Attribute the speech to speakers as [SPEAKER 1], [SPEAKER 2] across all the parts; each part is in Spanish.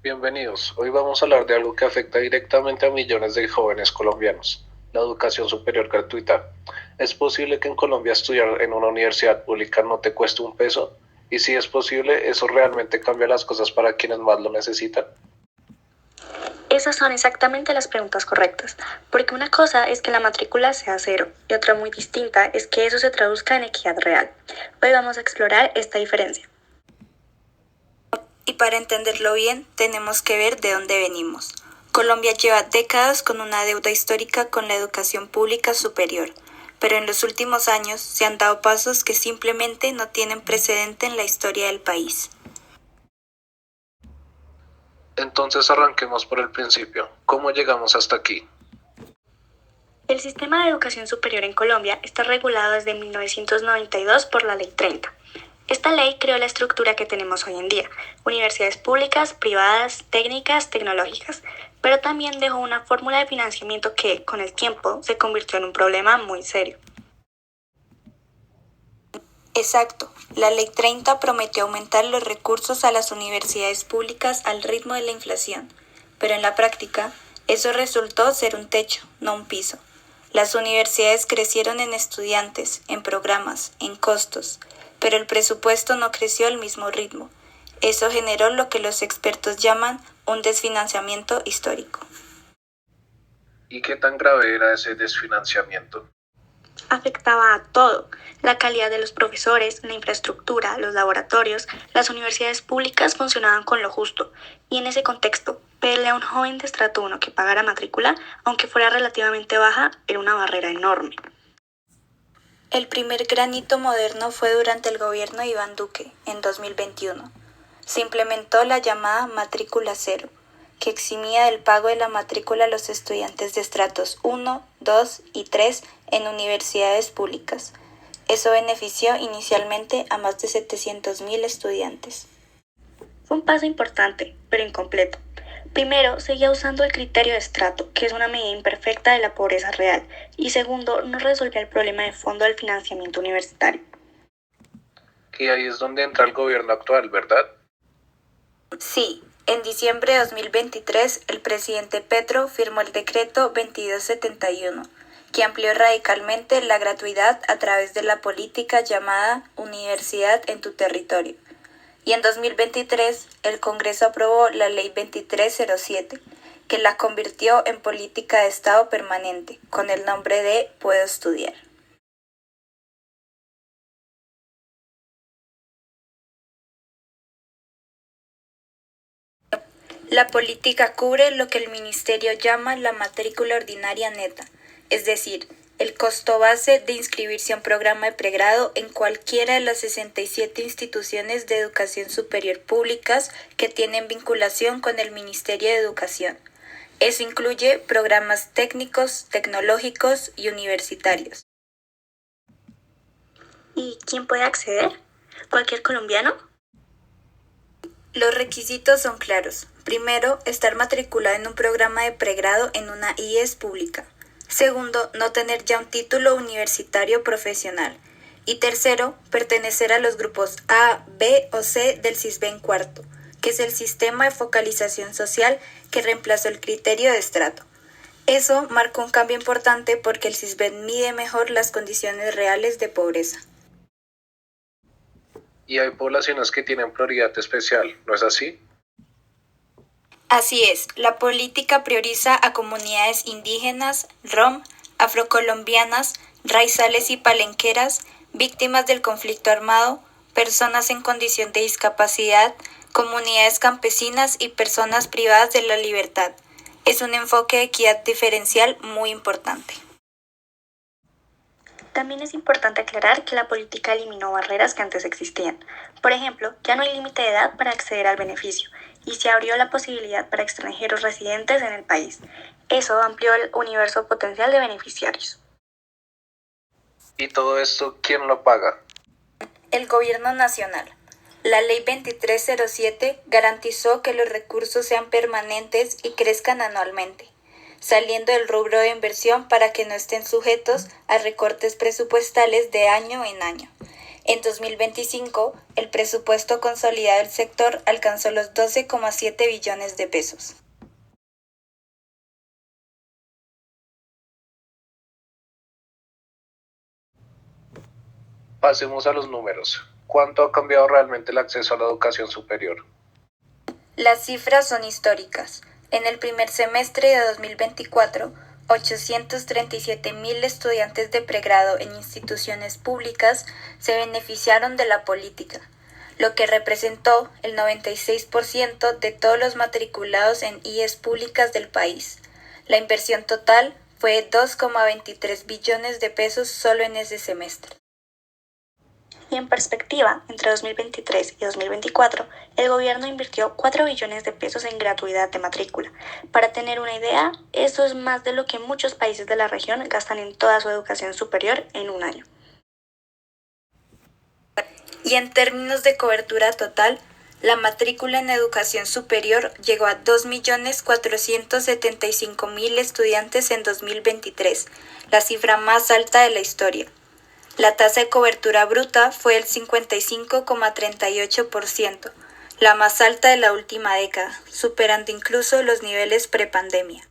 [SPEAKER 1] Bienvenidos. Hoy vamos a hablar de algo que afecta directamente a millones de jóvenes colombianos, la educación superior gratuita. ¿Es posible que en Colombia estudiar en una universidad pública no te cueste un peso? Y si es posible, ¿eso realmente cambia las cosas para quienes más lo necesitan?
[SPEAKER 2] Esas son exactamente las preguntas correctas, porque una cosa es que la matrícula sea cero y otra muy distinta es que eso se traduzca en equidad real. Hoy vamos a explorar esta diferencia.
[SPEAKER 3] Y para entenderlo bien, tenemos que ver de dónde venimos. Colombia lleva décadas con una deuda histórica con la educación pública superior, pero en los últimos años se han dado pasos que simplemente no tienen precedente en la historia del país.
[SPEAKER 1] Entonces arranquemos por el principio. ¿Cómo llegamos hasta aquí?
[SPEAKER 2] El sistema de educación superior en Colombia está regulado desde 1992 por la Ley 30. Esta ley creó la estructura que tenemos hoy en día, universidades públicas, privadas, técnicas, tecnológicas, pero también dejó una fórmula de financiamiento que, con el tiempo, se convirtió en un problema muy serio.
[SPEAKER 3] Exacto, la Ley 30 prometió aumentar los recursos a las universidades públicas al ritmo de la inflación, pero en la práctica eso resultó ser un techo, no un piso. Las universidades crecieron en estudiantes, en programas, en costos, pero el presupuesto no creció al mismo ritmo. Eso generó lo que los expertos llaman un desfinanciamiento histórico.
[SPEAKER 1] ¿Y qué tan grave era ese desfinanciamiento?
[SPEAKER 2] Afectaba a todo, la calidad de los profesores, la infraestructura, los laboratorios, las universidades públicas funcionaban con lo justo, y en ese contexto, pedirle a un joven de estrato 1 que pagara matrícula, aunque fuera relativamente baja, era una barrera enorme.
[SPEAKER 3] El primer granito moderno fue durante el gobierno de Iván Duque, en 2021. Se implementó la llamada matrícula cero, que eximía del pago de la matrícula a los estudiantes de estratos 1, 2 y 3 en universidades públicas. Eso benefició inicialmente a más de 700.000 estudiantes.
[SPEAKER 2] Fue un paso importante, pero incompleto. Primero, seguía usando el criterio de estrato, que es una medida imperfecta de la pobreza real, y segundo, no resolvía el problema de fondo del financiamiento universitario.
[SPEAKER 1] Y ahí es donde entra el gobierno actual, ¿verdad?
[SPEAKER 3] Sí, en diciembre de 2023 el presidente Petro firmó el decreto 2271, que amplió radicalmente la gratuidad a través de la política llamada Universidad en tu territorio. Y en 2023 el Congreso aprobó la Ley 2307, que la convirtió en política de Estado permanente, con el nombre de Puedo Estudiar. La política cubre lo que el ministerio llama la matrícula ordinaria neta, es decir, el costo base de inscribirse a un programa de pregrado en cualquiera de las 67 instituciones de educación superior públicas que tienen vinculación con el Ministerio de Educación. Eso incluye programas técnicos, tecnológicos y universitarios.
[SPEAKER 2] ¿Y quién puede acceder? ¿Cualquier colombiano?
[SPEAKER 3] Los requisitos son claros. Primero, estar matriculado en un programa de pregrado en una IES pública. Segundo, no tener ya un título universitario profesional. Y tercero, pertenecer a los grupos A, B o C del CISBEN cuarto, que es el sistema de focalización social que reemplazó el criterio de estrato. Eso marcó un cambio importante porque el CISBEN mide mejor las condiciones reales de pobreza.
[SPEAKER 1] Y hay poblaciones que tienen prioridad especial, ¿no es así?
[SPEAKER 3] Así es, la política prioriza a comunidades indígenas, rom, afrocolombianas, raizales y palenqueras, víctimas del conflicto armado, personas en condición de discapacidad, comunidades campesinas y personas privadas de la libertad. Es un enfoque de equidad diferencial muy importante.
[SPEAKER 2] También es importante aclarar que la política eliminó barreras que antes existían. Por ejemplo, ya no hay límite de edad para acceder al beneficio y se abrió la posibilidad para extranjeros residentes en el país. Eso amplió el universo potencial de beneficiarios.
[SPEAKER 1] ¿Y todo esto quién lo paga?
[SPEAKER 3] El Gobierno Nacional. La Ley 2307 garantizó que los recursos sean permanentes y crezcan anualmente, saliendo del rubro de inversión para que no estén sujetos a recortes presupuestales de año en año. En 2025, el presupuesto consolidado del sector alcanzó los 12,7 billones de pesos.
[SPEAKER 1] Pasemos a los números. ¿Cuánto ha cambiado realmente el acceso a la educación superior?
[SPEAKER 3] Las cifras son históricas. En el primer semestre de 2024, 837.000 estudiantes de pregrado en instituciones públicas se beneficiaron de la política, lo que representó el 96% de todos los matriculados en IES públicas del país. La inversión total fue de 2,23 billones de pesos solo en ese semestre.
[SPEAKER 2] Y en perspectiva, entre 2023 y 2024, el gobierno invirtió 4 billones de pesos en gratuidad de matrícula. Para tener una idea, eso es más de lo que muchos países de la región gastan en toda su educación superior en un año.
[SPEAKER 3] Y en términos de cobertura total, la matrícula en educación superior llegó a 2.475.000 estudiantes en 2023, la cifra más alta de la historia. La tasa de cobertura bruta fue del 55,38%, la más alta de la última década, superando incluso los niveles prepandemia.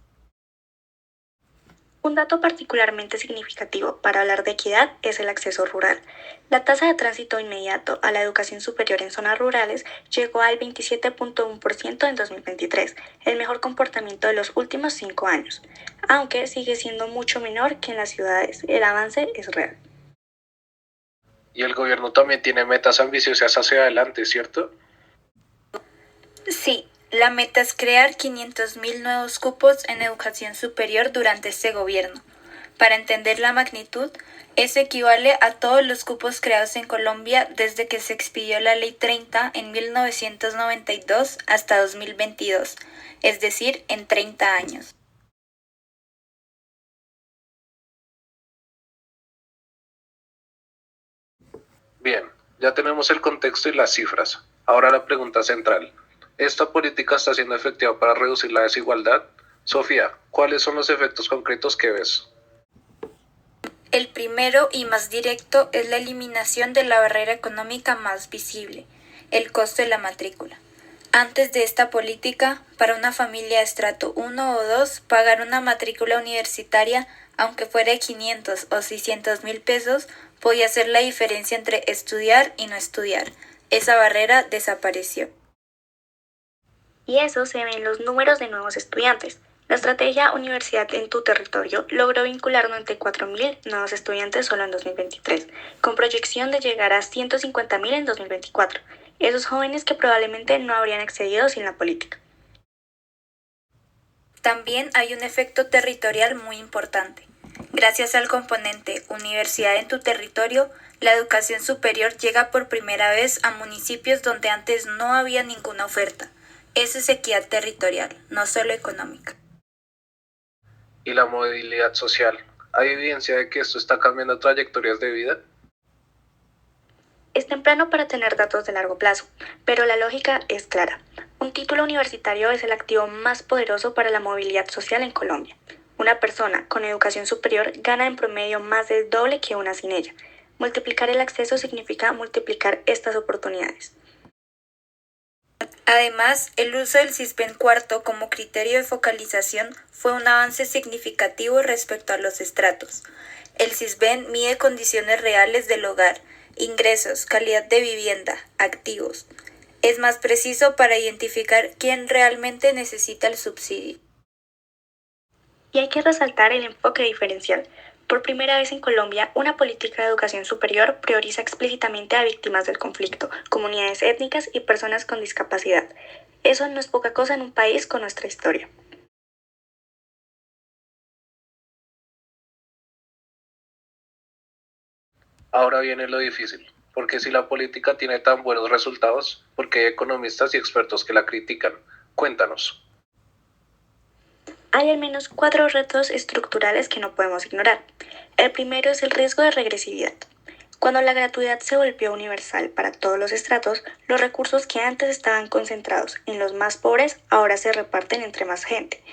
[SPEAKER 2] Un dato particularmente significativo para hablar de equidad es el acceso rural. La tasa de tránsito inmediato a la educación superior en zonas rurales llegó al 27,1% en 2023, el mejor comportamiento de los últimos 5 años. Aunque sigue siendo mucho menor que en las ciudades, el avance es real.
[SPEAKER 1] Y el gobierno también tiene metas ambiciosas hacia adelante, ¿cierto?
[SPEAKER 3] Sí, la meta es crear 500.000 nuevos cupos en educación superior durante este gobierno. Para entender la magnitud, eso equivale a todos los cupos creados en Colombia desde que se expidió la Ley 30 en 1992 hasta 2022, es decir, en 30 años.
[SPEAKER 1] Bien, ya tenemos el contexto y las cifras. Ahora la pregunta central. ¿Esta política está siendo efectiva para reducir la desigualdad? Sofía, ¿cuáles son los efectos concretos que ves?
[SPEAKER 3] El primero y más directo es la eliminación de la barrera económica más visible, el costo de la matrícula. Antes de esta política, para una familia de estrato 1 o 2, pagar una matrícula universitaria, aunque fuera de 500 o 600.000 pesos, podía ser la diferencia entre estudiar y no estudiar. Esa barrera desapareció.
[SPEAKER 2] Y eso se ve en los números de nuevos estudiantes. La estrategia Universidad en tu territorio logró vincular 94.000 nuevos estudiantes solo en 2023, con proyección de llegar a 150.000 en 2024. Esos jóvenes que probablemente no habrían accedido sin la política.
[SPEAKER 3] También hay un efecto territorial muy importante. Gracias al componente Universidad en tu territorio, la educación superior llega por primera vez a municipios donde antes no había ninguna oferta. Eso es equidad territorial, no solo económica.
[SPEAKER 1] ¿Y la movilidad social? ¿Hay evidencia de que esto está cambiando trayectorias de vida?
[SPEAKER 2] Es temprano para tener datos de largo plazo, pero la lógica es clara. Un título universitario es el activo más poderoso para la movilidad social en Colombia. Una persona con educación superior gana en promedio más del doble que una sin ella. Multiplicar el acceso significa multiplicar estas oportunidades.
[SPEAKER 3] Además, el uso del Sisbén cuarto como criterio de focalización fue un avance significativo respecto a los estratos. El Sisbén mide condiciones reales del hogar, ingresos, calidad de vivienda, activos. Es más preciso para identificar quién realmente necesita el subsidio.
[SPEAKER 2] Y hay que resaltar el enfoque diferencial. Por primera vez en Colombia, una política de educación superior prioriza explícitamente a víctimas del conflicto, comunidades étnicas y personas con discapacidad. Eso no es poca cosa en un país con nuestra historia.
[SPEAKER 1] Ahora viene lo difícil, porque si la política tiene tan buenos resultados, ¿por qué hay economistas y expertos que la critican? Cuéntanos.
[SPEAKER 2] Hay al menos 4 retos estructurales que no podemos ignorar. El primero es el riesgo de regresividad. Cuando la gratuidad se volvió universal para todos los estratos, los recursos que antes estaban concentrados en los más pobres ahora se reparten entre más gente.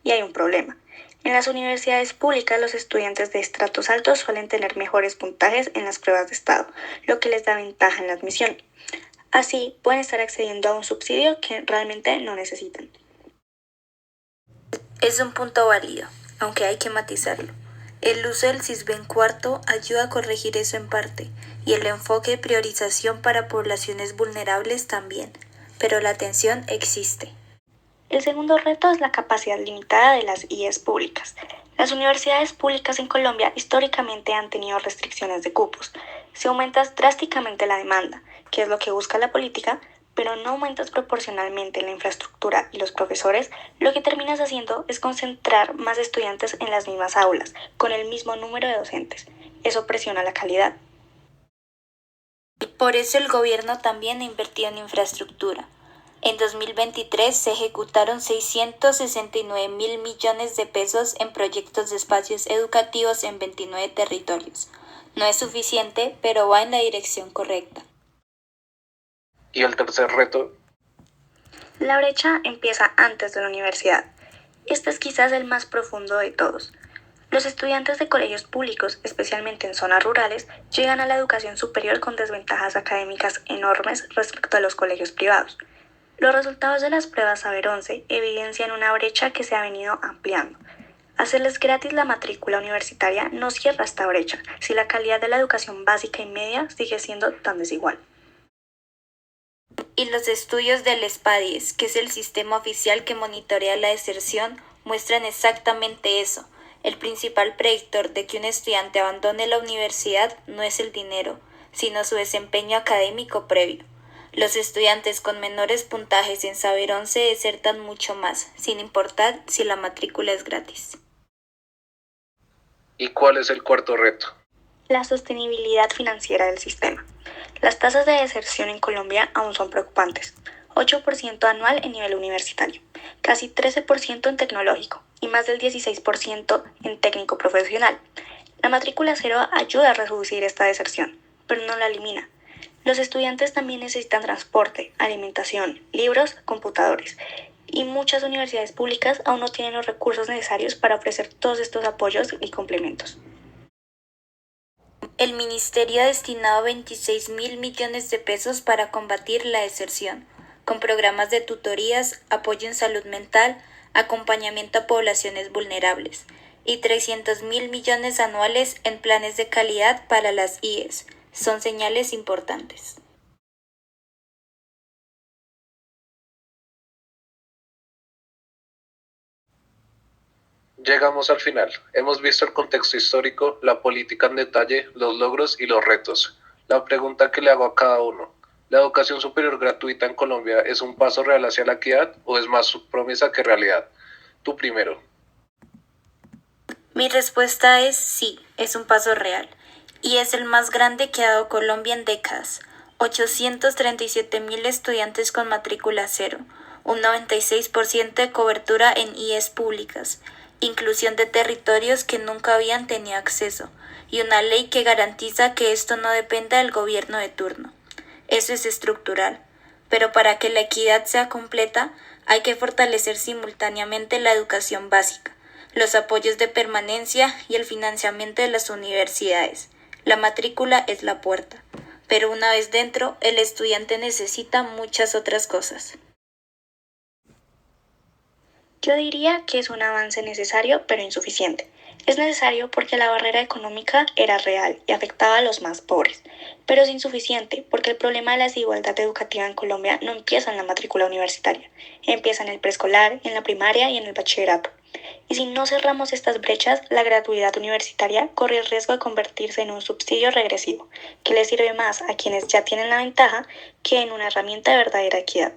[SPEAKER 2] y hay un problema. En las universidades públicas, los estudiantes de estratos altos suelen tener mejores puntajes en las pruebas de estado, lo que les da ventaja en la admisión. Así, pueden estar accediendo a un subsidio que realmente no necesitan.
[SPEAKER 3] Es un punto válido, aunque hay que matizarlo. El uso del Sisbén cuarto ayuda a corregir eso en parte, y el enfoque de priorización para poblaciones vulnerables también, pero la tensión existe.
[SPEAKER 2] El segundo reto es la capacidad limitada de las IES públicas. Las universidades públicas en Colombia históricamente han tenido restricciones de cupos. Se aumenta drásticamente la demanda, que es lo que busca la política, pero no aumentas proporcionalmente la infraestructura y los profesores, lo que terminas haciendo es concentrar más estudiantes en las mismas aulas, con el mismo número de docentes. Eso presiona la calidad.
[SPEAKER 3] Por eso el gobierno también ha invertido en infraestructura. En 2023 se ejecutaron 669.000 millones de pesos en proyectos de espacios educativos en 29 territorios. No es suficiente, pero va en la dirección correcta.
[SPEAKER 1] Y el tercer reto,
[SPEAKER 2] La brecha empieza antes de la universidad. Este es quizás el más profundo de todos. Los estudiantes de colegios públicos, especialmente en zonas rurales, llegan a la educación superior con desventajas académicas enormes respecto a los colegios privados. Los resultados de las pruebas Saber 11 evidencian una brecha que se ha venido ampliando. Hacerles gratis la matrícula universitaria no cierra esta brecha si la calidad de la educación básica y media sigue siendo tan desigual.
[SPEAKER 3] Y los estudios del SPADIES, que es el sistema oficial que monitorea la deserción, muestran exactamente eso. El principal predictor de que un estudiante abandone la universidad no es el dinero, sino su desempeño académico previo. Los estudiantes con menores puntajes en Saber 11 desertan mucho más, sin importar si la matrícula es gratis.
[SPEAKER 1] ¿y cuál es el cuarto reto?
[SPEAKER 2] La sostenibilidad financiera del sistema. Las tasas de deserción en Colombia aún son preocupantes. 8% anual en nivel universitario, casi 13% en tecnológico y más del 16% en técnico profesional. La matrícula cero ayuda a reducir esta deserción, pero no la elimina. Los estudiantes también necesitan transporte, alimentación, libros, computadores. Y muchas universidades públicas aún no tienen los recursos necesarios para ofrecer todos estos apoyos y complementos.
[SPEAKER 3] El ministerio ha destinado 26.000 millones de pesos para combatir la deserción, con programas de tutorías, apoyo en salud mental, acompañamiento a poblaciones vulnerables, y 300.000 millones anuales en planes de calidad para las IES. Son señales importantes.
[SPEAKER 1] Llegamos al final. Hemos visto el contexto histórico, la política en detalle, los logros y los retos. La pregunta que le hago a cada uno: ¿la educación superior gratuita en Colombia es un paso real hacia la equidad o es más promesa que realidad? Tú primero.
[SPEAKER 3] Mi respuesta es sí, es un paso real, y es el más grande que ha dado Colombia en décadas. 837.000 estudiantes con matrícula cero, un 96% de cobertura en IES públicas, inclusión de territorios que nunca habían tenido acceso, y una ley que garantiza que esto no dependa del gobierno de turno. Eso es estructural, pero para que la equidad sea completa, hay que fortalecer simultáneamente la educación básica, los apoyos de permanencia y el financiamiento de las universidades. La matrícula es la puerta, pero una vez dentro, el estudiante necesita muchas otras cosas.
[SPEAKER 2] Yo diría que es un avance necesario pero insuficiente. Es necesario porque la barrera económica era real y afectaba a los más pobres, pero es insuficiente porque el problema de la desigualdad educativa en Colombia no empieza en la matrícula universitaria, empieza en el preescolar, en la primaria y en el bachillerato. Y si no cerramos estas brechas, la gratuidad universitaria corre el riesgo de convertirse en un subsidio regresivo, que le sirve más a quienes ya tienen la ventaja que en una herramienta de verdadera equidad.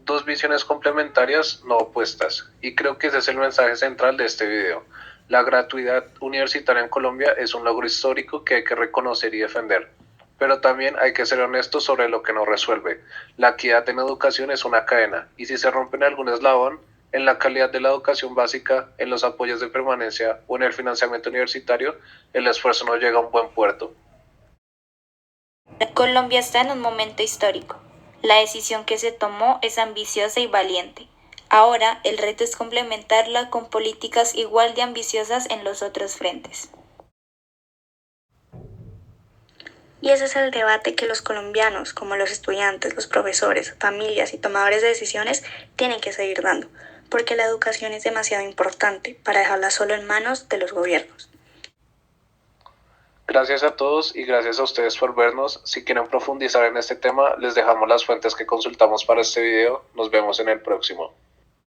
[SPEAKER 1] Dos visiones complementarias, no opuestas, y creo que ese es el mensaje central de este video. La gratuidad universitaria en Colombia es un logro histórico que hay que reconocer y defender, pero también hay que ser honestos sobre lo que nos resuelve. La equidad en educación es una cadena, y si se rompe en algún eslabón, en la calidad de la educación básica, en los apoyos de permanencia o en el financiamiento universitario, el esfuerzo no llega a un buen puerto.
[SPEAKER 3] Colombia está en un momento histórico. La decisión que se tomó es ambiciosa y valiente. Ahora el reto es complementarla con políticas igual de ambiciosas en los otros frentes.
[SPEAKER 2] Y ese es el debate que los colombianos, como los estudiantes, los profesores, familias y tomadores de decisiones, tienen que seguir dando, porque la educación es demasiado importante para dejarla solo en manos de los gobiernos.
[SPEAKER 1] Gracias a todos y gracias a ustedes por vernos. Si quieren profundizar en este tema, les dejamos las fuentes que consultamos para este video. Nos vemos en el próximo.